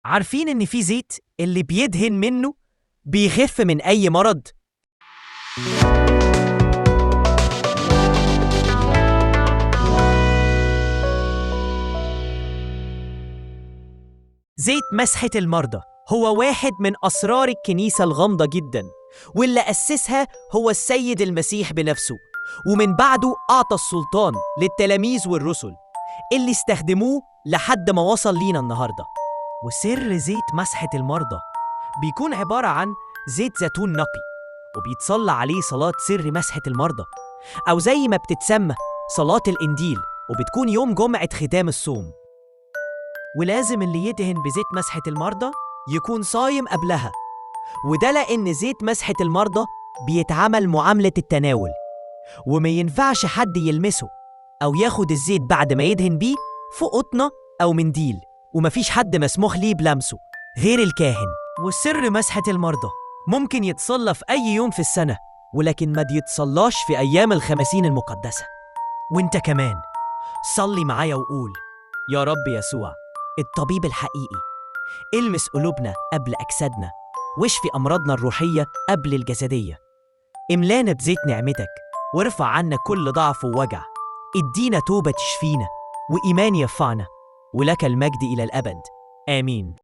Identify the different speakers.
Speaker 1: عارفين إن في زيت اللي بيدهن منه بيخف من أي مرض؟ زيت مسحة المرضى هو واحد من أسرار الكنيسة الغامضة جداً، واللي أسسها هو السيد المسيح بنفسه، ومن بعده أعطى السلطان للتلاميذ والرسل اللي استخدموه لحد ما وصل لينا النهاردة. وسر زيت مسحة المرضى بيكون عبارة عن زيت زيتون نقي، وبيتصلى عليه صلاة سر مسحة المرضى، أو زي ما بتتسمى صلاة الإنديل، وبتكون يوم جمعة ختام الصوم. ولازم اللي يدهن بزيت مسحة المرضى يكون صايم قبلها، وده لأن زيت مسحة المرضى بيتعامل معاملة التناول، وما ينفعش حد يلمسه أو ياخد الزيت بعد ما يدهن بيه في قطنة أو منديل، ومفيش حد مسموح ليه بلمسه غير الكاهن. والسر مسحة المرضى ممكن يتصلى في أي يوم في السنة، ولكن ما بيتصلاش في أيام الخمسين المقدسة. وانت كمان صلي معايا وقول: يا رب يسوع الطبيب الحقيقي، المس قلوبنا قبل أجسادنا، واشفي أمراضنا الروحية قبل الجسدية. املانا بزيت نعمتك، وارفع عنا كل ضعف ووجع. ادينا توبة تشفينا، وإيمان يرفعنا، ولك المجد إلى الأبد. آمين.